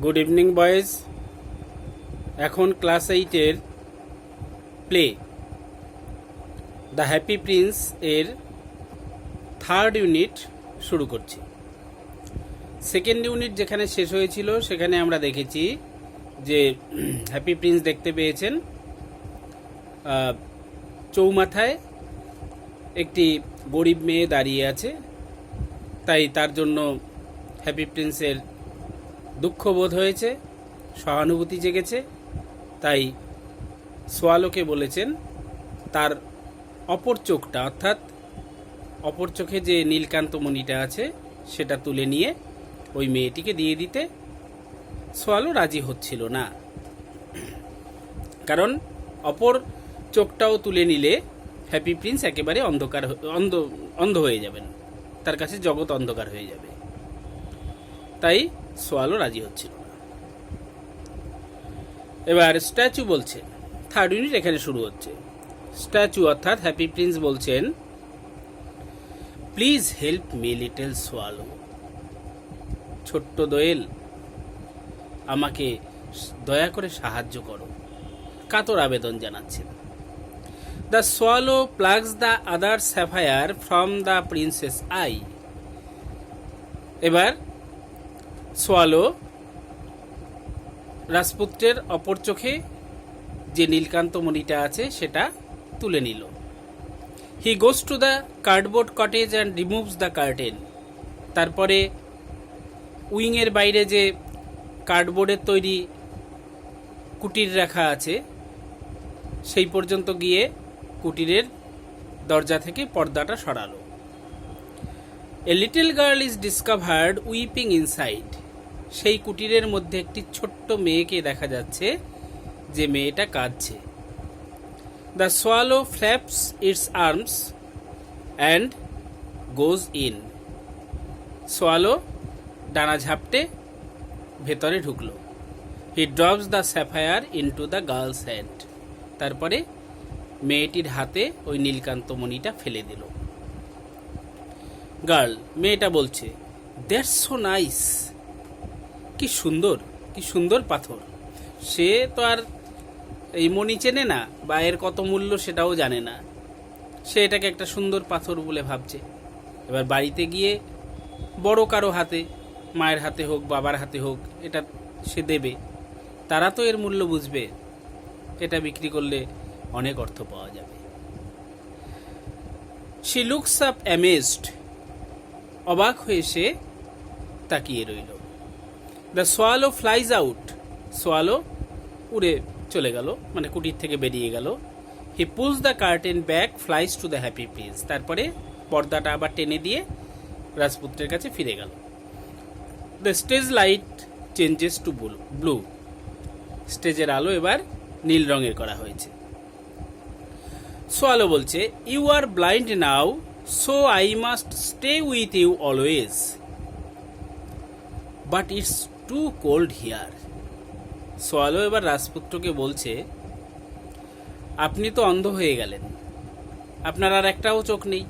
Good evening boys. এখন class 8-এর play the happy Prince এর 3rd ইউনিট শুরু করছি। 2nd ইউনিট যেখানে শেষ হয়েছিল সেখানে আমরা দেখেছি যে হ্যাপি প্রিন্স দেখতে পেয়েছেন চৌমাথায় একটি গরিব মেয়ে দাঁড়িয়ে আছে, তাই তার জন্য হ্যাপি প্রিন্সের দুঃখ বোধ হয়েছে, সহানুভূতি জেগেছে। তাই সোয়ালোকে বলেছেন তার অপর চোখটা, অর্থাৎ অপর চোখে যে নীলকান্ত মণিটা আছে সেটা তুলে নিয়ে ওই মেয়েটিকে দিয়ে দিতে। সোয়ালো রাজি হচ্ছিল না, কারণ অপর চোখটাও তুলে নিলে হ্যাপি প্রিন্স একেবারে অন্ধ হয়ে যাবেন, তার কাছে জগৎ অন্ধকার হয়ে যাবে। তাই সোয়ালো রাজি হচ্ছিল না। এবার স্ট্যাচু বলছে, 3rd ইউনিট এখানে শুরু হচ্ছে। স্ট্যাচু অর্থাৎ হ্যাপি প্রিন্স বলছেন, please help me little swallow. ছোট্ট দোয়েল, আমাকে দয়া করে সাহায্য করো, কাতর আবেদন জানাচ্ছেন। The swallow plugs the other sapphire from the princess I. এবার সোয়ালো রাজপুত্রের অপর চোখে যে নীলকান্ত মণিটা আছে সেটা তুলে নিল। He goes to the cardboard cottage and removes the curtain. তারপরে উইংয়ের বাইরে যে কার্ডবোর্ডের তৈরি কুটির রাখা আছে সেই পর্যন্ত গিয়ে কুটিরের দরজা থেকে পর্দাটা সরালো। A little girl is discovered weeping inside. সেই কুটিরের মধ্যে একটি ছোট্ট মেয়েকে দেখা যাচ্ছে, যে মেয়েটা কাঁদছে। The swallow flaps its arms and goes in. Swallow ডানা ঝাপটে ভেতরে ঢুকলো। He drops the sapphire into the girl's hand. তারপরে মেয়েটির হাতে ওই নীলকান্ত মণিটা ফেলে দিল। গার্ল, মেয়েটা বলছে, দ্যাটস সো নাইস। কি সুন্দর, কি সুন্দর পাথর। সে তো আর এই মণি চেনে না বা এর কত মূল্য সেটাও জানে না, সে এটাকে একটা সুন্দর পাথর বলে ভাবছে। এবার বাড়িতে গিয়ে বড় কারো হাতে, মায়ের হাতে হোক বাবার হাতে হোক, এটা সে দেবে, তারা তো এর মূল্য বুঝবে, এটা বিক্রি করলে অনেক অর্থ পাওয়া যাবে। She looks up amazed. অবাক হয়ে সে তাকিয়ে রইল। The swallow flies out. Swallow উড়ে চলে গেল, মানে কুটির থেকে বেরিয়ে গেল। He pulls the curtain back, flies to the happy Prince. তারপরে পর্দাটা আবার টেনে দিয়ে রাজপুত্রের কাছে ফিরে গেল। The stage light changes to blue. স্টেজের আলো এবার নীল রঙের করা হয়েছে। সোয়ালো বলছে, you are blind now, so I must stay with you always, but it's too cold here. Swallow এবার রাজপুত্রকে বলছে, আপনি তো অন্ধ হয়ে গেলেন, আপনার আর একটাও চোখ নেই,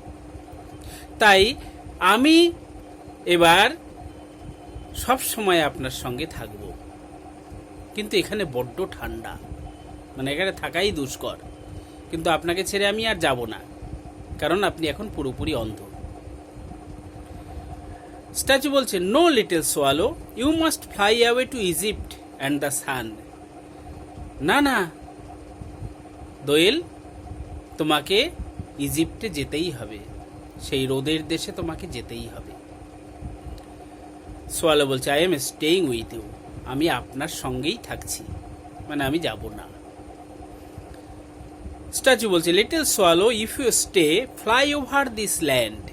তাই আমি এবার সব সময় আপনার সঙ্গে থাকব, কিন্তু এখানে বড্ড ঠান্ডা, মানে এখানে থাকাই দুষ্কর, কিন্তু আপনাকে ছেড়ে আমি আর যাব না, কারণ আপনি এখন পুরোপুরি অন্ধ। স্ট্যাচু বলছে, no little swallow, you must fly away to Egypt and the sun. না না দোয়েল, তোমাকে ইজিপ্টে যেতেই হবে, সেই রোদের দেশে তোমাকে যেতেই হবে। সোয়ালো বলছে, I am staying with you, আমি আপনার সঙ্গেই থাকছি, মানে আমি যাব না। স্ট্যাচু বলছে, little swallow, if you stay, fly over this land,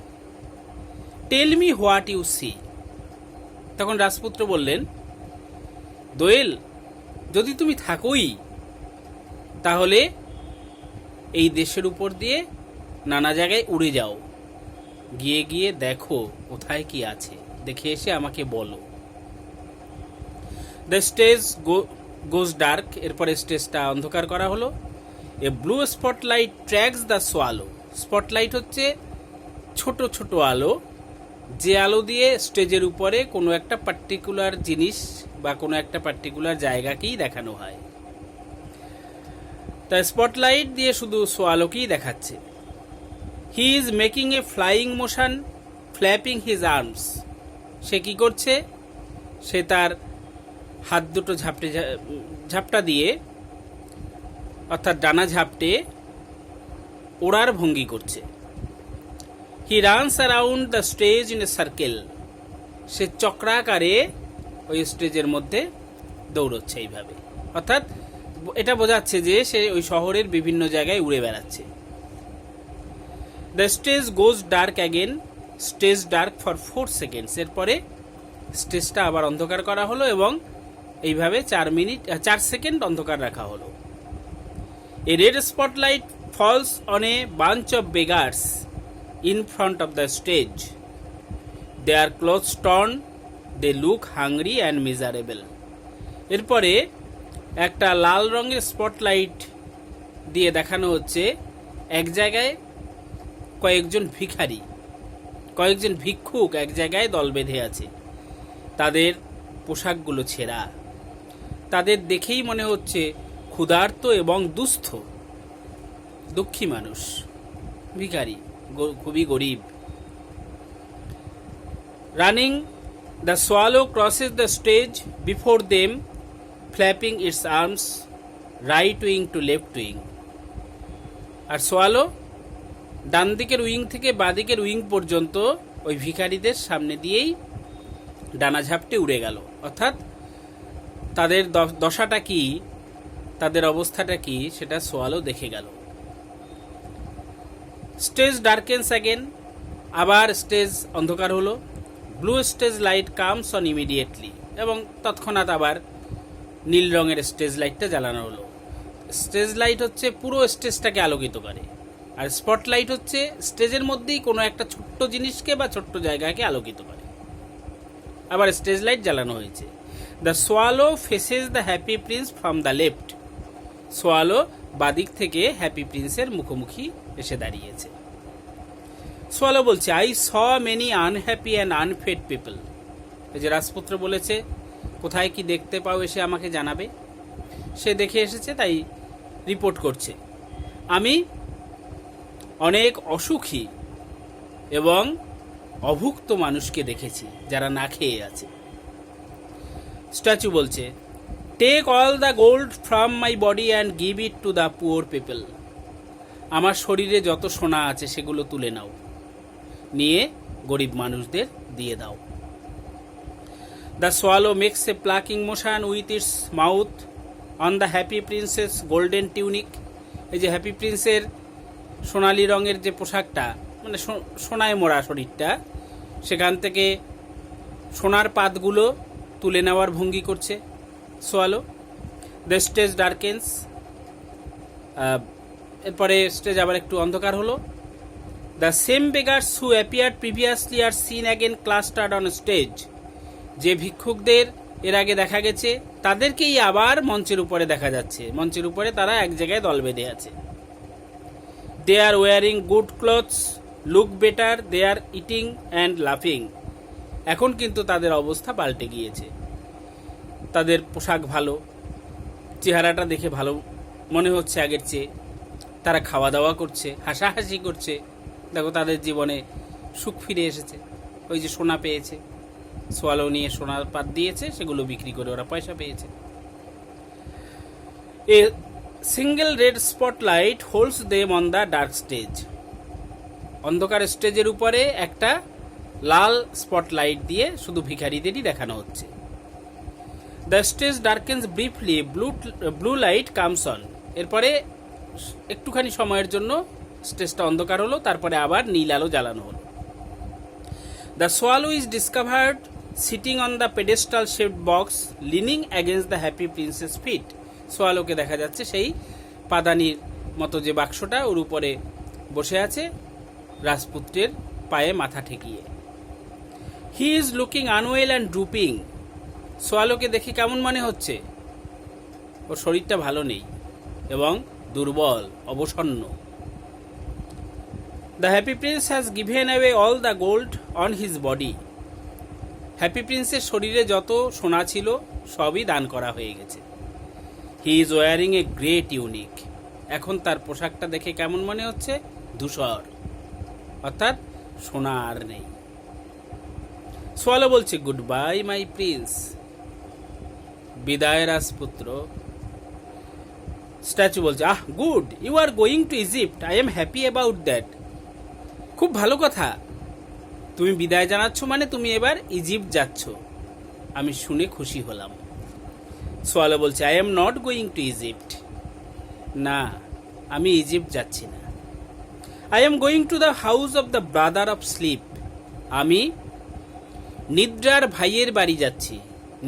tell me what you see. তখন রাজপুত্র বললেন, দোয়েল, যদি তুমি থাকোই তাহলে এই দেশের উপর দিয়ে নানা জায়গায় উড়ে যাও, গিয়ে গিয়ে দেখো কোথায় কি আছে, দেখে এসে আমাকে বলো। The stage goes dark. এরপরে স্টেজটা অন্ধকার করা হলো। A blue spotlight tracks the swallow. Spotlight হচ্ছে ছোট ছোট আলো, যে আলো দিয়ে স্টেজের উপরে কোনো একটা পার্টিকুলার জিনিস বা কোনো একটা পার্টিকুলার জায়গাকেই দেখানো হয়। তা স্পটলাইট দিয়ে শুধু সোয়ালোকেই দেখাচ্ছে। He is making a flying motion flapping his arms. সে কি করছে? সে তার হাত দুটো ঝাপটা দিয়ে, অর্থাৎ ডানা ঝাপটে ওড়ার ভঙ্গি করছে। He runs around the stage in a circle. সে চক্রাকারে ওই স্টেজের মধ্যে দৌড়চ্ছে এইভাবে, অর্থাৎ এটা বোঝাচ্ছে যে সে ওই শহরের বিভিন্ন জায়গায় উড়ে বেড়াচ্ছে। The stage goes dark again, stage dark for 4 seconds. এরপরে স্টেজটা আবার অন্ধকার করা হলো এবং এইভাবে 4 সেকেন্ড অন্ধকার রাখা হলো। A red spotlight falls on a bunch of beggars in front of the stage. They are clothes torn, they look hungry and miserable. এরপরে একটা লাল রঙের স্পটলাইট দিয়ে দেখানো হচ্ছে এক জায়গায় কয়েকজন ভিক্ষুক এক জায়গায় দল বেঁধে আছে। তাদের পোশাকগুলো ছেঁড়া, তাদের দেখেই মনে হচ্ছে ক্ষুধার্ত এবং দুঃখী মানুষ, ভিখারি, খুবই গরিব। Running, the swallow crosses the stage before them, flapping its arms right wing to left wing. আর সোয়ালো ডান দিকের উইং থেকে বাঁ দিকের উইং পর্যন্ত ওই ভিখারিদের সামনে দিয়েই ডানা ঝাপটে উড়ে গেল। অর্থাৎ তাদের দশাটা কি, তাদের অবস্থাটা কি, সেটা সোয়ালো দেখে গেল। স্টেজ ডার্কেন্স অ্যাগেন, আবার স্টেজ অন্ধকার হলো। Blue stage light comes on immediately, এবং তৎক্ষণাৎ আবার নীল রঙের স্টেজ লাইটটা জ্বালানো হলো। স্টেজ লাইট হচ্ছে পুরো স্টেজটাকে আলোকিত করে, আর স্পটলাইট হচ্ছে স্টেজের মধ্যেই কোনো একটা ছোট্ট জিনিসকে বা ছোট্ট জায়গাকে আলোকিত করে। আবার স্টেজ লাইট জ্বালানো হয়েছে। The swallow faces the happy Prince from the left. Swallow বাদিক থেকে হ্যাপি প্রিন্সের মুখোমুখি এসে দাঁড়িয়েছে। সোয়ালো বলছে, I saw many unhappy and unfed people. এই যে রাজপুত্র বলেছে, কোথায় কি দেখতে পাও এসে আমাকে জানাবে। সে দেখে এসেছে, তাই রিপোর্ট করছে। আমি অনেক অসুখী এবং অভুক্ত মানুষকে দেখেছি যারা না খেয়ে আছে। স্ট্যাচু বলছে, take all the gold from my body and give it to the poor people. আমার শরীরে যত সোনা আছে সেগুলো তুলে নাও, নিয়ে গরিব মানুষদের দিয়ে দাও। The swallow makes a plucking motion with its mouth on the happy princess golden tunic. এই যে হ্যাপি প্রিন্সের সোনালি রঙের যে পোশাকটা, মানে সোনায় মোড়া শরীরটা, সেখান থেকে সোনার পাতগুলো তুলে নেওয়ার ভঙ্গি করছে সোয়ালো। দ্য স্টেজ ডার্কেন্স, এরপরে স্টেজ আবার একটু অন্ধকার হলো। The same beggars who appeared previously are seen again clustered on stage. যে ভিক্ষুকদের এর আগে দেখা গেছে তাদেরকেই আবার মঞ্চের উপরে দেখা যাচ্ছে। মঞ্চের উপরে তারা এক জায়গায় দল বেঁধে আছে। They are wearing good clothes, look better, they are eating and লাফিং। এখন কিন্তু তাদের অবস্থা পাল্টে গিয়েছে। তাদের পোশাক ভালো, চেহারাটা দেখে ভালো মনে হচ্ছে আগের চেয়ে। তারা খাওয়া দাওয়া করছে, হাসাহাসি করছে। দেখো তাদের জীবনে সুখ ফিরে এসেছে। ওই যে সোনা পেয়েছে, সোয়ালো নিয়ে সোনার পাত দিয়েছে, সেগুলো বিক্রি করে ওরা পয়সা পেয়েছে। A single red spotlight holds them on the dark stage. অন্ধকার স্টেজের উপরে একটা লাল স্পটলাইট দিয়ে শুধু ভিখারিদেরই দেখানো হচ্ছে। The stage darkens briefly, blue light comes on. এরপরে একটুখানি সময়ের জন্য স্টেজটা অন্ধকার হলো, তারপরে আবার নীল আলো জ্বালানো হলো। The swallow is discovered sitting on the pedestal shaped box leaning against the happy Prince's feet. সোয়ালোকে দেখা যাচ্ছে সেই পাদানির মতো যে বাক্সটা, ওর উপরে বসে আছে রাজপুত্রের পায়ে মাথা ঠেকিয়ে। He is looking unwell and drooping. সোয়ালোকে দেখে কেমন মনে হচ্ছে? ওর শরীরটা ভালো নেই এবং দুর্বল, অবসন্ন। The happy Prince has given away all the gold on his body. Happy প্রিন্সের শরীরে যত সোনা ছিল সবই দান করা হয়ে গেছে। He is wearing a grey tunic. এখন তার পোশাকটা দেখে কেমন মনে হচ্ছে? ধূসর, অর্থাৎ সোনা আর নেই। সোয়ালো বলছে, গুড বাই মাই প্রিন্স, বিদায় রাজপুত্র। স্ট্যাচু বলছে, ah good, you are going to Egypt, I am happy about that. খুব ভালো কথা, তুমি বিদায় জানাচ্ছ মানে তুমি এবার ইজিপ্ট যাচ্ছ, আমি শুনে খুশি হলাম। সোয়ালো বলছে, I am not going to Egypt, না আমি ইজিপ্ট যাচ্ছি না। I am going to the house of the brother of sleep, আমি নিদ্রার ভাইয়ের বাড়ি যাচ্ছি।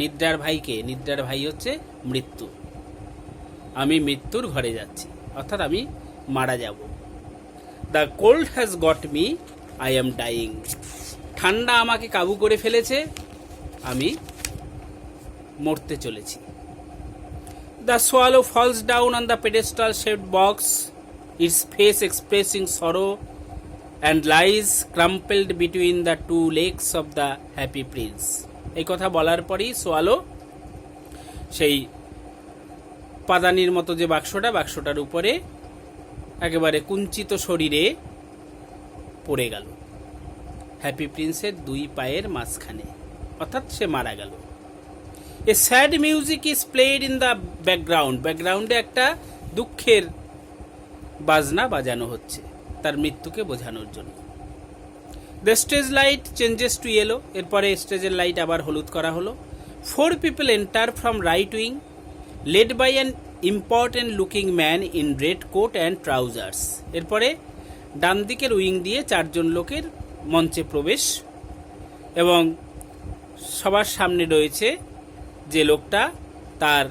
নিদ্রার ভাইকে, নিদ্রার ভাই হচ্ছে মৃত্যু, আমি মৃত্যুর ঘরে যাচ্ছি, অর্থাৎ আমি মারা যাব। The cold has got me, I am dying, ঠান্ডা আমাকে কাবু করে ফেলেছে, আমি মরতে চলেছি। The swallow falls down on the pedestal shaped box, its face expressing sorrow and lies crumpled between the two legs of the happy Prince. এই কথা বলার পরই সোয়ালো সেই পাদানির মতো যে বাক্সটার উপরে একেবারে কুঞ্চিত শরীরে পড়ে গেল, হ্যাপি প্রিন্সের দুই পায়ের মাঝখানে, অর্থাৎ সে মারা গেল। A sad music is played in the background, ব্যাকগ্রাউন্ডে একটা দুঃখের বাজনা বাজানো হচ্ছে তার মৃত্যুকে বোঝানোর জন্য। The stage light changes to yellow, এরপরে স্টেজের লাইট আবার হলুদ করা হলো। 4 people enter from right wing, led by an important looking man in red coat and trousers. এরপরে ডান দিকের উইং দিয়ে 4 জন লোকের মঞ্চে প্রবেশ, এবং সবার সামনে রয়েছে যে লোকটা, তার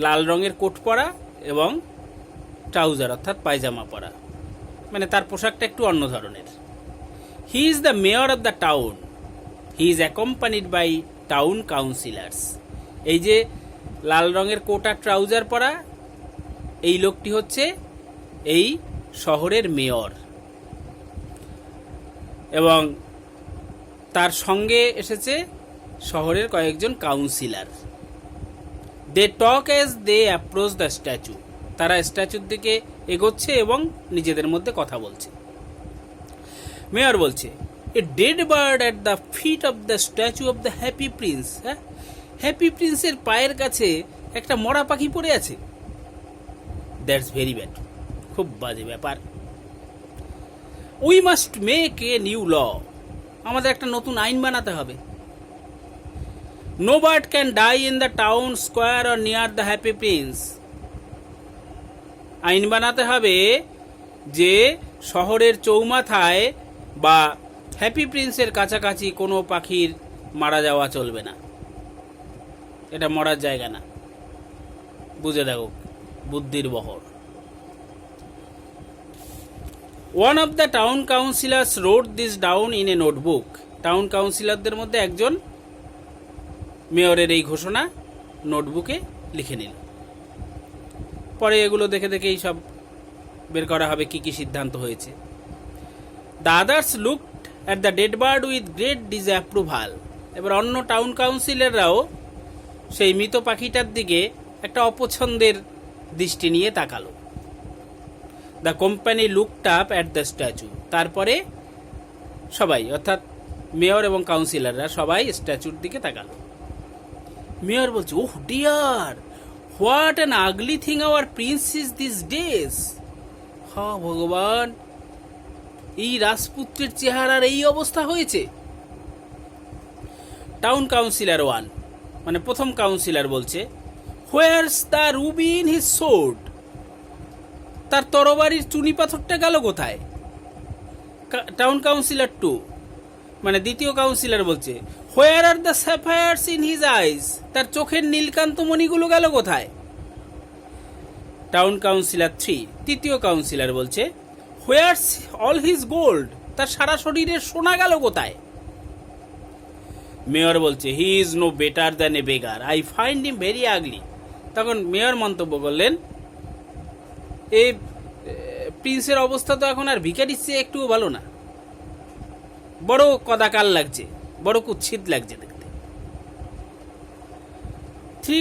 লাল রঙের কোট পরা এবং ট্রাউজার অর্থাৎ পায়জামা পরা, মানে তার পোশাকটা একটু অন্য ধরনের। He is the mayor of the town, he is accompanied by town councillors. এই যে লাল রঙের কোট আর ট্রাউজার পরা এই লোকটি হচ্ছে এই শহরের মেয়র, এবং তার সঙ্গে এসেছে শহরের কয়েকজন councillor. They talk as they approach the statue, তারা স্ট্যাচুর দিকে এগোচ্ছে এবং নিজেদের মধ্যে কথা বলছে। মেয়র বলছে, a dead bird at the feet of the statue of the happy prince. হ্যাঁ, হ্যাপি প্রিন্সের পায়ের কাছে একটা মরা পাখি পড়ে আছে। দ্যাটস ভেরি ব্যাড, খুব বাজে ব্যাপার। We must make a new law, আমাদের একটা নতুন আইন বানাতে হবে। No bird can die in the town square or near the happy Prince. আইন বানাতে হবে যে শহরের চৌমাথায় বা হ্যাপি প্রিন্সের কাছাকাছি কোনো পাখির মারা যাওয়া চলবে না, এটা মরার জায়গা না। বুঝে দেখো বুদ্ধির বহর। One of the town councillors wrote this down in a notebook. Town কাউন্সিলরদের মধ্যে একজন মেয়রের এই ঘোষণা নোটবুকে লিখে নিল। পরে এগুলো দেখে দেখেই সব বের করা হবে কি কি সিদ্ধান্ত হয়েছে। The others looked at the dead bird with great disapproval. এবার অন্য টাউন কাউন্সিলররাও সেই মৃত পাখিটার দিকে একটা অপছন্দের দৃষ্টি নিয়ে তাকালো। The company looked up at the statue. তারপরে সবাই অর্থাৎ মেয়র এবং কাউন্সিলররা সবাই স্ট্যাচুর দিকে তাকালো। মেয়র বলছে, oh dear, what an ugly thing our prince is this days. হা ভগবান, এই রাজপুত্রের চেহারার এই অবস্থা হয়েছে। টাউন কাউন্সিলর 1 মানে প্রথম কাউন্সিলর বলছে, where's the ruby in his sword. তার তরবারির চুনি পাথরটা গেল কোথায়? টাউন কাউন্সিলর 2 মানে দ্বিতীয় কাউন্সিলর বলছে, where are the sapphires in his eyes. তার চোখের নীলকান্ত মণিগুলো গেল কোথায়? টাউন কাউন্সিলর 3 তৃতীয় কাউন্সিলর বলছে, হোয়ারস অল হিজ গোল্ড। তার সারা শরীরের সোনা গেল কোথায়? মেয়র বলছে, he is no better than a beggar, I find him very ugly. তখন মেয়র মন্তব্য করলেন, এই প্রিন্সের অবস্থা তো এখন আর ভিখারির চেয়ে একটুও ভালো না। বড় কদাকার লাগছে, বড় কুৎসিত লাগছে দেখতে। 3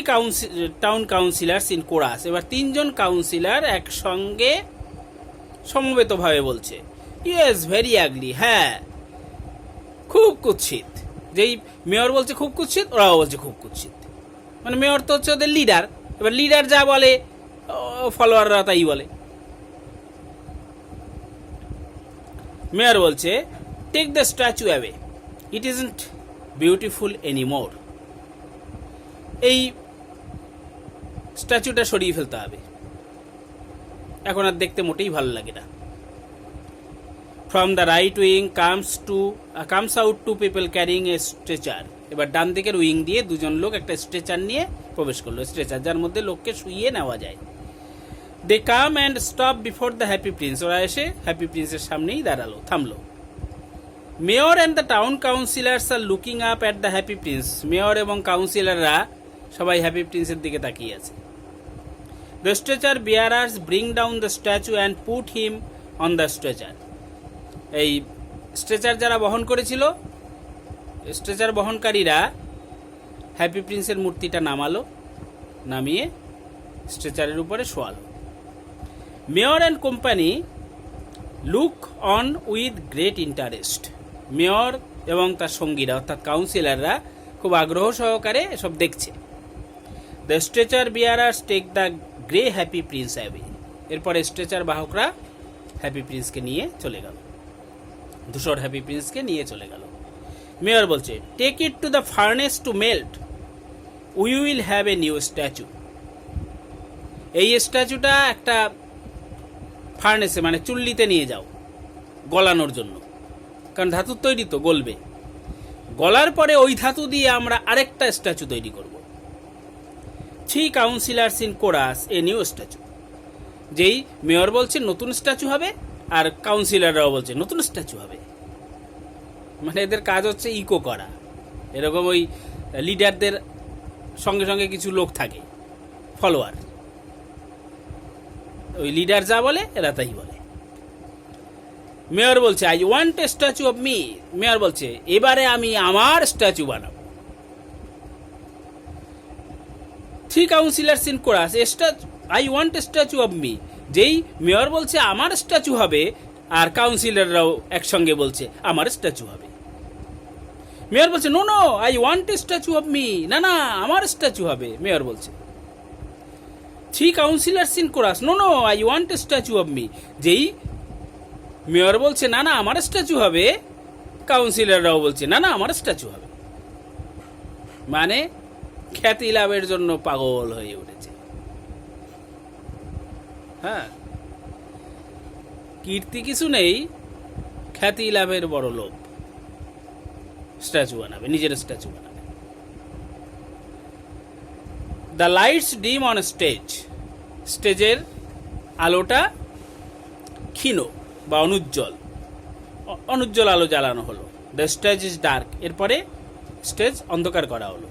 টাউন কাউন্সিলার্স ইন কোরাস, এবার 3জন কাউন্সিলর একসঙ্গে সমবেতভাবে বলছে, ইয়েস ভেরি আগলি, হ্যাঁ খুব কুৎসিত। যেই মেয়র বলছে খুব কুৎসিত, ওরাও বলছে খুব কুৎসিত। মানে মেয়র তো হচ্ছে ওদের লিডার, এবার লিডার যা বলে ফলোয়াররা তাই বলে। মেয়র বলছে, take the statue away, it isn't beautiful anymore. এই স্ট্যাচুটা সরিয়ে ফেলতে হবে, এখন আর দেখতে মোটেই ভালো লাগে না। From the right wing comes out to people carrying a stretcher, এবার ডান দিকের উইং দিয়ে 2জন লোক একটা স্ট্রেচার নিয়ে প্রবেশ করলো, স্ট্রেচার যার মধ্যে লোককে শুইয়ে নেওয়া যায়। They come and stop before the happy Prince, ওরা এসে হ্যাপি প্রিন্সের সামনেই দাঁড়ালো, থামলো। Mayor and the town councillors are looking up at the happy Prince, মেয়র এবং কাউন্সিলররা সবাই হ্যাপি প্রিন্সের দিকে তাকিয়ে আছে। The stretcher bearers bring down the statue and put him on the stretcher, এই স্ট্রেচার যারা বহন করেছিল, স্ট্রেচার বহনকারীরা হ্যাপি প্রিন্সের মূর্তিটা নামালো, নামিয়ে স্ট্রেচারের উপরে শোয়ালো। Mayor and company look on with great interest, mayor এবং তার সঙ্গীরা অর্থাৎ কাউন্সিলররা খুব আগ্রহ সহকারে এসব দেখছে। The stretcher bearers take the grey happy prince away, এরপরে স্ট্রেচার বাহকরা হ্যাপি প্রিন্সকে নিয়ে চলে গেল, ধূসর হ্যাপি প্রিন্সকে নিয়ে চলে গেল। মেয়র বলছে, take it to the furnace to melt, we will have a new statue. এই স্ট্যাচুটা একটা ফার্নেসে মানে চুল্লিতে নিয়ে যাও গলানোর জন্য, কারণ ধাতুর তৈরি তো গলবে, গলার পরে ওই ধাতু দিয়ে আমরা আরেকটা স্ট্যাচু তৈরি করব। 3 councillors in chorus A new statue, যেই মেয়র বলছে নতুন স্ট্যাচু হবে আর কাউন্সিলররাও বলছে নতুন স্ট্যাচু হবে, মানে এদের কাজ হচ্ছে ইকো করা। এরকম ওই লিডারদের সঙ্গে সঙ্গে কিছু লোক থাকে ফলোয়ার, ওই লিডার যা বলে এরা তাই বলে। মেয়র বলছে, I want a statue of me, mayor বলছে এবারে আমি আমার স্ট্যাচু বানাবো। 3 councillors in chorus, I want a statue of me, যেই মেয়র বলছে আমার স্ট্যাচু হবে আর কাউন্সিলররাও একসঙ্গে বলছে আমার স্ট্যাচু হবে। মেয়র বলছে, no no I want a statue of me, না না আমার স্ট্যাচু হবে, মেয়র বলছে। 3 councillors in chorus, no no I want a statue of me, যেই মেয়র বলছে না না আমার স্ট্যাচু হবে, কাউন্সিলররাও বলছে না না আমার স্ট্যাচু হবে। মানে খ্যাতি লাভের জন্য পাগল হয়ে উঠেছে। হ্যাঁ, কীর্তি কিছু নেই, খ্যাতি লাভের বড় লোভ, স্ট্যাচু বানাবে, নিজের স্ট্যাচু বানাবে। দ্য লাইটস ডিম অন স্টেজ, স্টেজের আলোটা ক্ষীণ বা অনুজ্জ্বল আলো জ্বালানো হলো। দ্য স্টেজ ইজ ডার্ক, এরপরে স্টেজ অন্ধকার করা হলো।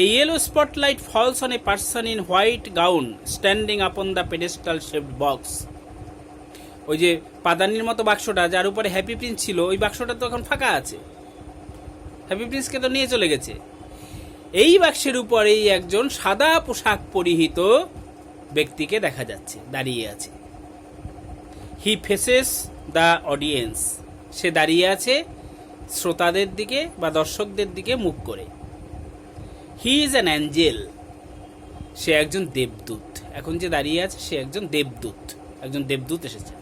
A yellow spotlight falls on a person in white gown standing upon the pedestal shaped box. ওই যে পাদানির মতো বাক্সটা যার উপরে হ্যাপি প্রিন্স ছিল, ওই বাক্সটা তো এখন ফাঁকা আছে, হ্যাপি প্রিন্সকে তো নিয়ে চলে গেছে। এই বাক্সের উপরেই একজন সাদা পোশাক পরিহিত ব্যক্তিকে দেখা যাচ্ছে, দাঁড়িয়ে আছে। হি ফেসেস দ্য অডিয়েন্স, সে দাঁড়িয়ে আছে শ্রোতাদের দিকে বা দর্শকদের দিকে মুখ করে। হি ইজ অ্যান অ্যাঞ্জেল, সে একজন দেবদূত, এখন যে দাঁড়িয়ে আছে সে একজন দেবদূত, একজন দেবদূত এসেছে।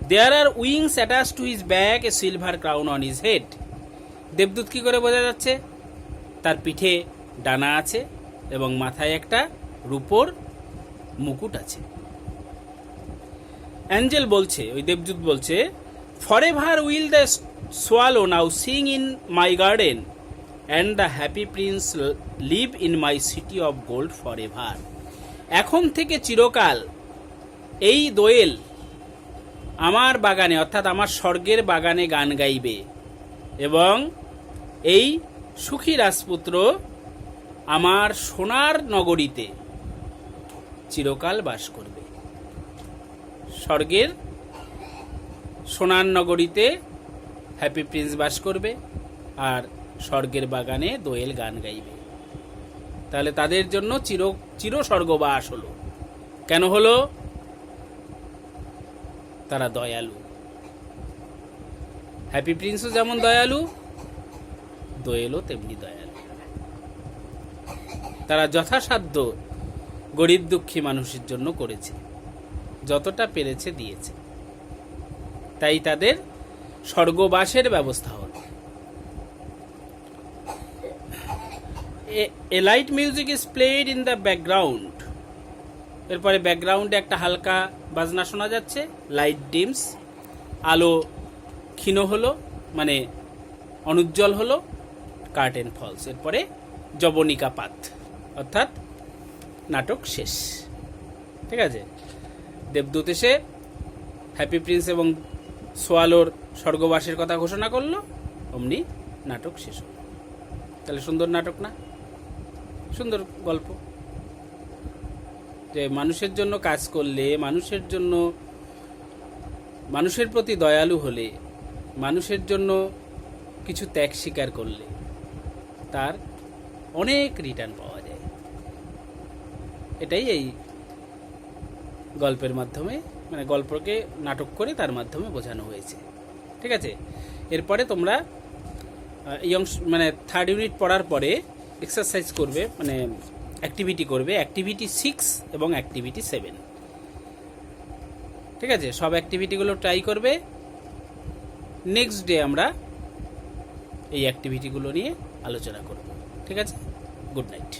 There are wings attached to his back, a silver crown on his head. দেবদূত কি করে বোঝা যাচ্ছে? তার পিঠে ডানা আছে এবং মাথায় একটা রূপোর মুকুট আছে। অ্যাঞ্জেল বলছে, ওই দেবদূত বলছে, for ever will the swallow now Singh in my garden and the happy Prince live in my city of gold for ever. এখন থেকে চিরকাল এই দোয়েল আমার বাগানে অর্থাৎ আমার স্বর্গের বাগানে গান গাইবে এবং এই সুখী রাজপুত্র আমার সোনার নগরীতে চিরকাল বাস করবে। স্বর্গের সোনার নগরীতে হ্যাপি প্রিন্স বাস করবে আর স্বর্গের বাগানে দোয়েল গান গাইবে। তাহলে তাদের জন্য চির স্বর্গবাস হলো। কেন হলো? তারা দয়ালু। হ্যাপি প্রিন্সও যেমন দয়ালু, দোয়েলও তেমনি দয়ালু। তারা যথাসাধ্য গরিব দুঃখী মানুষের জন্য করেছে, যতটা পেরেছে দিয়েছে, তাই তাদের স্বর্গবাসের ব্যবস্থা হল। A light music is played in the background. এরপরে ব্যাকগ্রাউন্ডে একটা হালকা বাজনা শোনা যাচ্ছে। লাইট ডিমস, আলো ক্ষীণ হলো, মানে অনুজ্জ্বল হলো। কার্টেন ফলস, এরপরে জবনিকা পাত, অর্থাৎ নাটক শেষ। ঠিক আছে, দেবদূত এসে হ্যাপি প্রিন্স এবং সোয়ালোর স্বর্গবাসের কথা ঘোষণা করলো, অমনি নাটক শেষ হলো। তাহলে সুন্দর নাটক না? সুন্দর গল্প, যে মানুষের জন্য কাজ করলে, মানুষের জন্য, মানুষের প্রতি দয়ালু হলে, মানুষের জন্য কিছু ত্যাগ স্বীকার করলে তার অনেক রিটার্ন পাওয়া যায়। এটাই এই গল্পের মাধ্যমে, মানে গল্পকে নাটক করে তার মাধ্যমে বোঝানো হয়েছে। ঠিক আছে, এরপরে তোমরা এই অংশ, মানে 3rd ইউনিট পড়ার পরে এক্সারসাইজ করবে, মানে অ্যাক্টিভিটি করবে, অ্যাক্টিভিটি 6 এবং অ্যাক্টিভিটি 7। ঠিক আছে, সব অ্যাক্টিভিটিগুলো ট্রাই করবে। নেক্সট ডে আমরা এই অ্যাক্টিভিটিগুলো নিয়ে আলোচনা করব। ঠিক আছে, গুড নাইট।